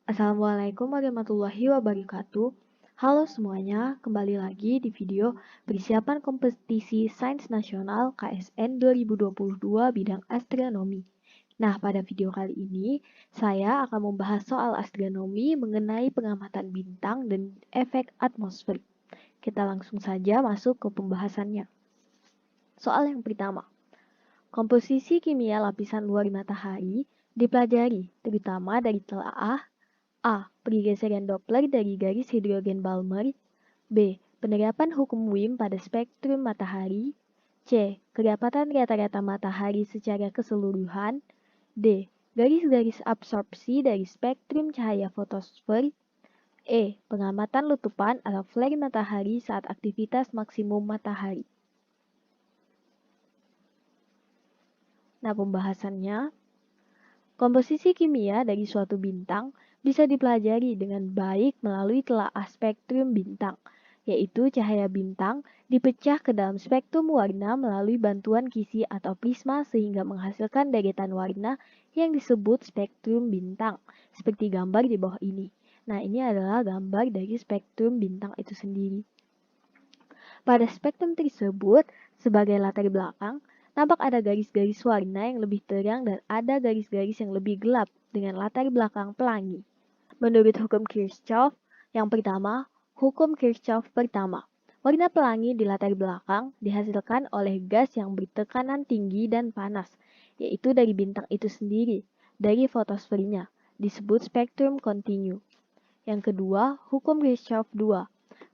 Assalamualaikum warahmatullahi wabarakatuh. Halo semuanya, kembali lagi di video persiapan kompetisi Sains Nasional KSN 2022 bidang astronomi. Nah, pada video kali ini, saya akan membahas soal astronomi mengenai pengamatan bintang dan efek atmosfer. Kita langsung saja masuk ke pembahasannya. Soal yang pertama, komposisi kimia lapisan luar matahari dipelajari terutama dari telaah A. Pergeseran Doppler dari garis hidrogen Balmer. B. Penerapan hukum Wim pada spektrum matahari. C. Kedapatan rata-rata matahari secara keseluruhan. D. Garis-garis absorpsi dari spektrum cahaya fotosfer. E. Pengamatan letupan atau flare matahari saat aktivitas maksimum matahari. Nah, pembahasannya, komposisi kimia dari suatu bintang bisa dipelajari dengan baik melalui telaah spektrum bintang, yaitu cahaya bintang dipecah ke dalam spektrum warna melalui bantuan kisi atau prisma sehingga menghasilkan deretan warna yang disebut spektrum bintang, seperti gambar di bawah ini. Nah, ini adalah gambar dari spektrum bintang itu sendiri. Pada spektrum tersebut, sebagai latar belakang, nampak ada garis-garis warna yang lebih terang dan ada garis-garis yang lebih gelap dengan latar belakang pelangi. Menurut hukum Kirchhoff, yang pertama, hukum Kirchhoff pertama, warna pelangi di latar belakang dihasilkan oleh gas yang bertekanan tinggi dan panas, yaitu dari bintang itu sendiri, dari fotosfernya, disebut spektrum kontinu. Yang kedua, hukum Kirchhoff 2,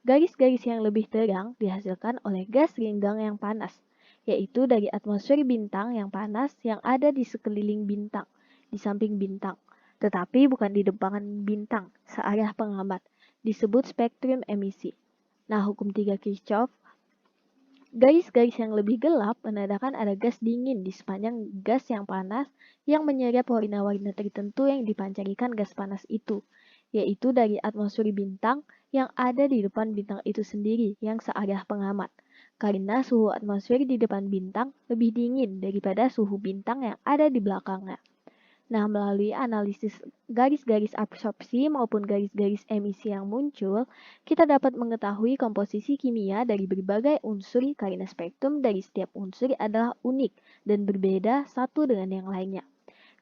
garis-garis yang lebih terang dihasilkan oleh gas renggang yang panas, yaitu dari atmosfer bintang yang panas yang ada di sekeliling bintang, di samping bintang, tetapi bukan di depan bintang, searah pengamat, disebut spektrum emisi. Nah, hukum 3 Kirchhoff, garis-garis yang lebih gelap menandakan ada gas dingin di sepanjang gas yang panas yang menyerap warna-warna tertentu yang dipancarkan gas panas itu, yaitu dari atmosfer bintang yang ada di depan bintang itu sendiri yang searah pengamat, karena suhu atmosfer di depan bintang lebih dingin daripada suhu bintang yang ada di belakangnya. Nah, melalui analisis garis-garis absorpsi maupun garis-garis emisi yang muncul, kita dapat mengetahui komposisi kimia dari berbagai unsur karena spektrum dari setiap unsur adalah unik dan berbeda satu dengan yang lainnya.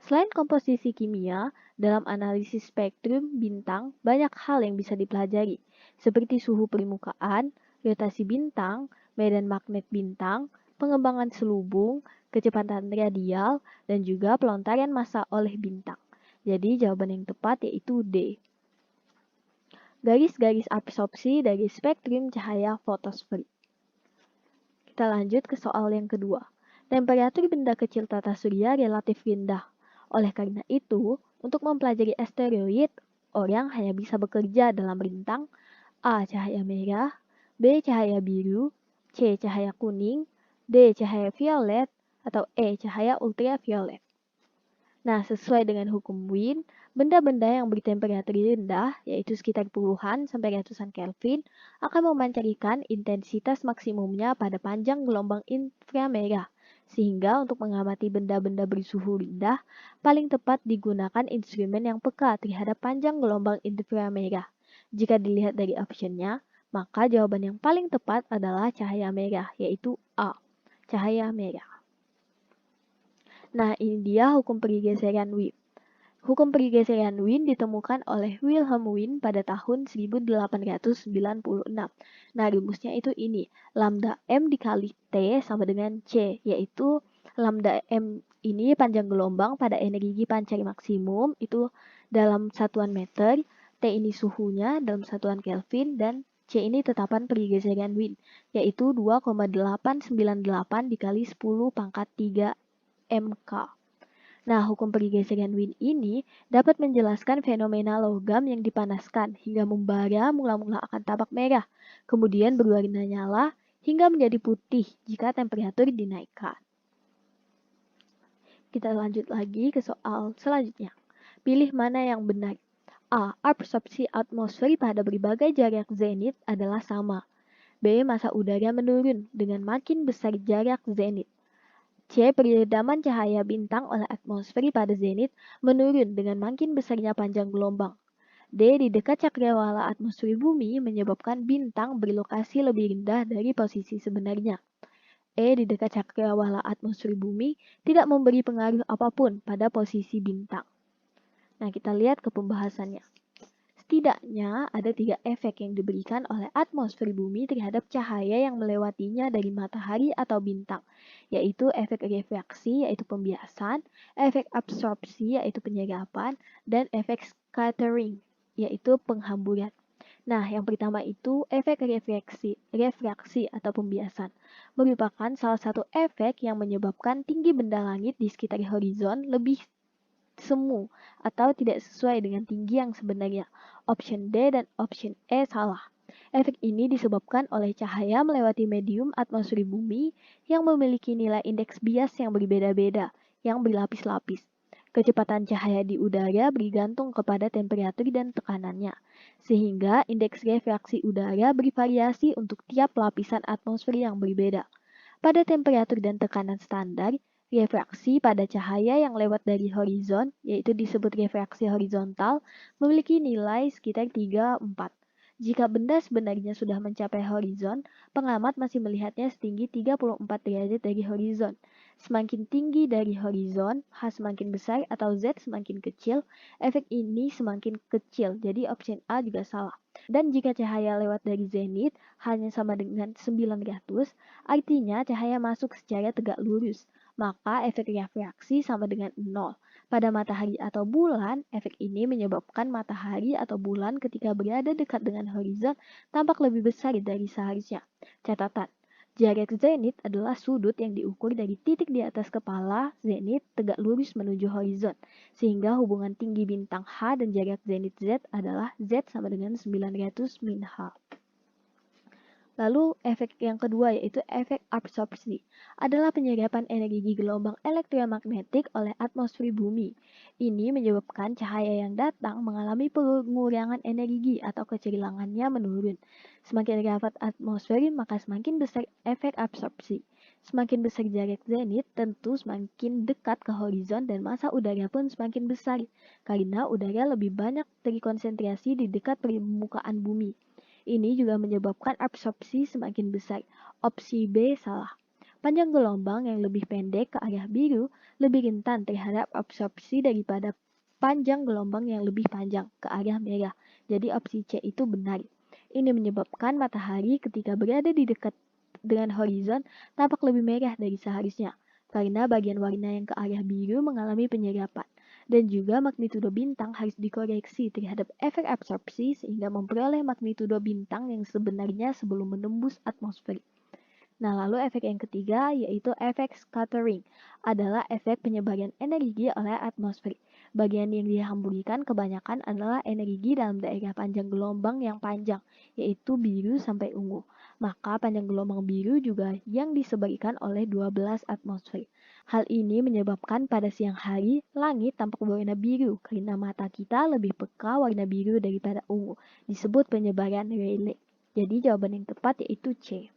Selain komposisi kimia, dalam analisis spektrum bintang banyak hal yang bisa dipelajari, seperti suhu permukaan, rotasi bintang, medan magnet bintang, pengembangan selubung, kecepatan radial, dan juga pelontaran massa oleh bintang. Jadi jawaban yang tepat yaitu D. Garis-garis absorpsi dari spektrum cahaya fotosfer. Kita lanjut ke soal yang kedua. Temperatur benda kecil tata surya relatif rendah. Oleh karena itu, untuk mempelajari asteroid, orang hanya bisa bekerja dalam rentang A. Cahaya merah, B. Cahaya biru, C. Cahaya kuning, D. Cahaya violet, atau E. Cahaya ultraviolet. Nah, sesuai dengan hukum Wien, benda-benda yang bertemperatur rendah, yaitu sekitar puluhan sampai ratusan Kelvin, akan memancarkan intensitas maksimumnya pada panjang gelombang inframerah. Sehingga untuk mengamati benda-benda bersuhu rendah, paling tepat digunakan instrumen yang peka terhadap panjang gelombang inframerah. Jika dilihat dari optionnya, maka jawaban yang paling tepat adalah cahaya merah, yaitu A, cahaya merah. Nah, ini dia hukum pergeseran Wien. Hukum pergeseran Wien ditemukan oleh Wilhelm Wien pada tahun 1896. Nah, rumusnya itu ini, lambda M dikali T sama dengan C, yaitu lambda M ini panjang gelombang pada energi pancar maksimum, itu dalam satuan meter, T ini suhunya dalam satuan Kelvin, dan C ini tetapan pergeseran Wien, yaitu 2,898 dikali 10 pangkat 3 MK. Nah, hukum pergeseran Wien ini dapat menjelaskan fenomena logam yang dipanaskan hingga membara mula-mula akan tampak merah, kemudian berwarna nyala hingga menjadi putih jika temperatur dinaikkan. Kita lanjut lagi ke soal selanjutnya. Pilih mana yang benar. A. Absorpsi atmosfer pada berbagai jarak zenit adalah sama. B. Massa udara menurun dengan makin besar jarak zenit. C. Peredaman cahaya bintang oleh atmosfer pada zenit menurun dengan makin besarnya panjang gelombang. D. Di dekat cakrawala atmosfer bumi menyebabkan bintang berlokasi lebih rendah dari posisi sebenarnya. E. Di dekat cakrawala atmosfer bumi tidak memberi pengaruh apapun pada posisi bintang. Nah, kita lihat ke pembahasannya. Setidaknya ada 3 efek yang diberikan oleh atmosfer bumi terhadap cahaya yang melewatinya dari matahari atau bintang, yaitu efek refraksi yaitu pembiasan, efek absorpsi yaitu penyerapan, dan efek scattering yaitu penghamburan. Nah, yang pertama itu efek refraksi atau pembiasan, merupakan salah satu efek yang menyebabkan tinggi benda langit di sekitar horizon lebih semu atau tidak sesuai dengan tinggi yang sebenarnya. Option D dan option E salah. Efek ini disebabkan oleh cahaya melewati medium atmosfer bumi yang memiliki nilai indeks bias yang berbeda-beda, yang berlapis-lapis. Kecepatan cahaya di udara bergantung kepada temperatur dan tekanannya, sehingga indeks refraksi udara bervariasi untuk tiap lapisan atmosfer yang berbeda. Pada temperatur dan tekanan standar, refraksi pada cahaya yang lewat dari horizon, yaitu disebut refraksi horizontal, memiliki nilai sekitar 3-4. Jika benda sebenarnya sudah mencapai horizon, pengamat masih melihatnya setinggi 34 derajat dari horizon. Semakin tinggi dari horizon, H semakin besar atau Z semakin kecil, efek ini semakin kecil, jadi option A juga salah. Dan jika cahaya lewat dari zenit hanya sama dengan 900, artinya cahaya masuk secara tegak lurus, maka efek refraksi sama dengan 0. Pada matahari atau bulan, efek ini menyebabkan matahari atau bulan ketika berada dekat dengan horizon tampak lebih besar dari seharusnya. Catatan, jarak zenit adalah sudut yang diukur dari titik di atas kepala zenit tegak lurus menuju horizon, sehingga hubungan tinggi bintang H dan jarak zenit Z adalah Z sama dengan 900 min H. Lalu efek yang kedua yaitu efek absorpsi adalah penyerapan energi gelombang elektromagnetik oleh atmosfer bumi. Ini menyebabkan cahaya yang datang mengalami pengurangan energi atau kecerilangannya menurun. Semakin rapat atmosfer maka semakin besar efek absorpsi. Semakin besar jarak zenit tentu semakin dekat ke horizon dan massa udara pun semakin besar karena udara lebih banyak terkonsentrasi di dekat permukaan bumi. Ini juga menyebabkan absorpsi semakin besar. Opsi B salah. Panjang gelombang yang lebih pendek ke arah biru lebih rentan terhadap absorpsi daripada panjang gelombang yang lebih panjang ke arah merah. Jadi opsi C itu benar. Ini menyebabkan matahari ketika berada di dekat dengan horizon tampak lebih merah dari seharusnya karena bagian warna yang ke arah biru mengalami penyerapan. Dan juga magnitudo bintang harus dikoreksi terhadap efek absorpsi sehingga memperoleh magnitudo bintang yang sebenarnya sebelum menembus atmosfer. Nah, lalu efek yang ketiga yaitu efek scattering adalah efek penyebaran energi oleh atmosfer. Bagian yang dihamburikan kebanyakan adalah energi dalam daerah panjang gelombang yang panjang, yaitu biru sampai ungu. Maka panjang gelombang biru juga yang disebarkan oleh 12 atmosfer. Hal ini menyebabkan pada siang hari langit tampak berwarna biru karena mata kita lebih peka warna biru daripada ungu. Disebut penyebaran Rayleigh. Jadi jawaban yang tepat yaitu C.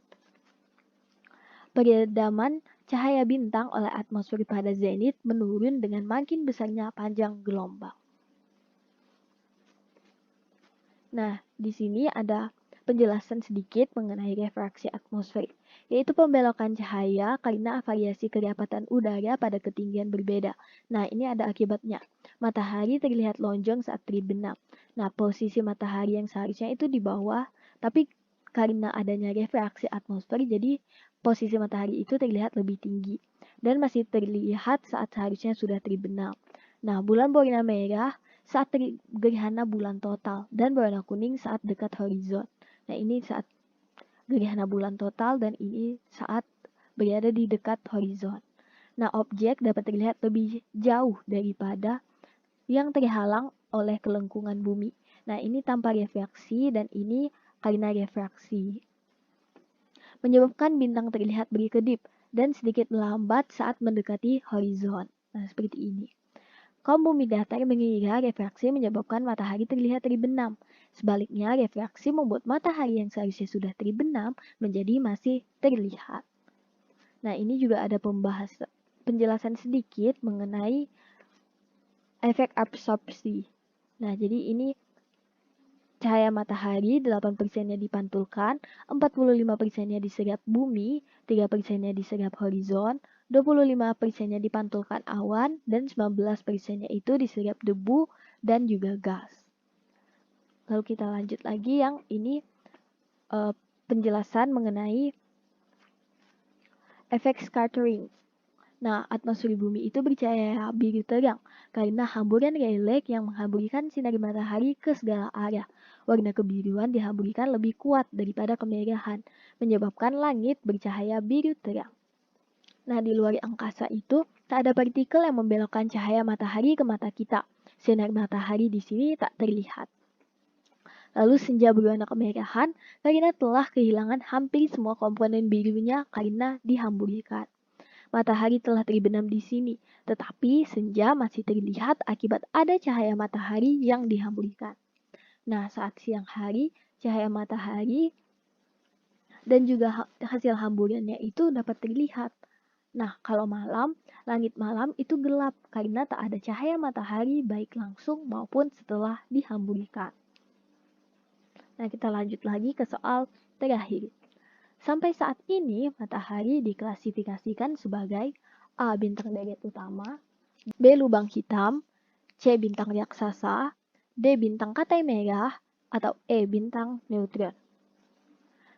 Peredaman cahaya bintang oleh atmosfer pada zenit menurun dengan makin besarnya panjang gelombang. Nah, di sini ada penjelasan sedikit mengenai refraksi atmosfer, yaitu pembelokan cahaya karena variasi kerapatan udara pada ketinggian berbeda. Nah, ini ada akibatnya. Matahari terlihat lonjong saat terbenam. Nah, posisi matahari yang seharusnya itu di bawah, tapi karena adanya refraksi atmosfer, jadi posisi matahari itu terlihat lebih tinggi dan masih terlihat saat seharusnya sudah terbenam. Nah, bulan berwarna merah saat gerhana bulan total dan berwarna kuning saat dekat horizon. Nah, ini saat gerhana bulan total dan ini saat berada di dekat horizon. Nah, objek dapat terlihat lebih jauh daripada yang terhalang oleh kelengkungan bumi. Nah, ini tanpa refraksi dan ini karena refraksi. Menyebabkan bintang terlihat berkedip dan sedikit melambat saat mendekati horizon. Nah, seperti ini. Kaum bumi datar mengira refraksi menyebabkan matahari terlihat terbenam. Sebaliknya, refraksi membuat matahari yang seharusnya sudah terbenam menjadi masih terlihat. Nah, ini juga ada penjelasan sedikit mengenai efek absorpsi. Nah, jadi ini cahaya matahari 8%-nya dipantulkan, 45%-nya diserap bumi, 3%-nya diserap horizon, 25%-nya dipantulkan awan, dan 19%-nya itu diserap debu dan juga gas. Lalu kita lanjut lagi yang ini penjelasan mengenai efek scattering. Nah, atmosfer bumi itu bercahaya biru terang karena hamburan Rayleigh yang menghamburkan sinar matahari ke segala arah. Warna kebiruan dihamburkan lebih kuat daripada kemerahan, menyebabkan langit bercahaya biru terang. Nah, di luar angkasa itu tak ada partikel yang membelokkan cahaya matahari ke mata kita. Sinar matahari di sini tak terlihat. Lalu senja berwarna kemerahan karena telah kehilangan hampir semua komponen birunya karena dihamburkan. Matahari telah terbenam di sini, tetapi senja masih terlihat akibat ada cahaya matahari yang dihamburkan. Nah, saat siang hari, cahaya matahari dan juga hasil hamburannya itu dapat terlihat. Nah, kalau malam, langit malam itu gelap karena tak ada cahaya matahari baik langsung maupun setelah dihamburkan. Nah, kita lanjut lagi ke soal terakhir. Sampai saat ini, matahari diklasifikasikan sebagai A. Bintang deret utama, B. Lubang hitam, C. Bintang raksasa, D. Bintang katai merah, atau E. Bintang neutron.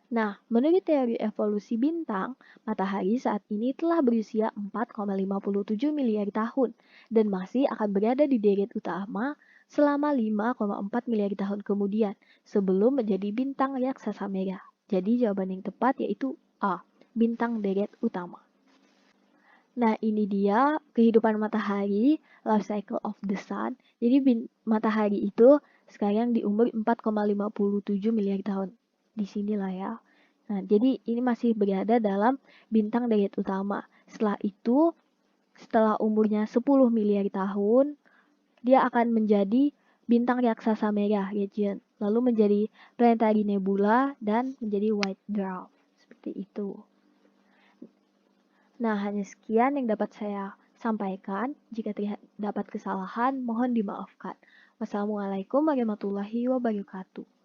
Nah, menurut teori evolusi bintang, matahari saat ini telah berusia 4,57 miliar tahun dan masih akan berada di deret utama selama 5,4 miliar tahun kemudian sebelum menjadi bintang raksasa merah. Jadi jawaban yang tepat yaitu A, bintang deret utama. Nah, ini dia kehidupan matahari, life cycle of the sun. Jadi matahari itu sekarang di umur 4,57 miliar tahun. Di sinilah ya. Nah, jadi ini masih berada dalam bintang deret utama. Setelah itu, setelah umurnya 10 miliar tahun, dia akan menjadi bintang raksasa merah region, lalu menjadi planetary nebula dan menjadi white dwarf. Seperti itu. Nah, hanya sekian yang dapat saya sampaikan. Jika terdapat kesalahan, mohon dimaafkan. Wassalamualaikum warahmatullahi wabarakatuh.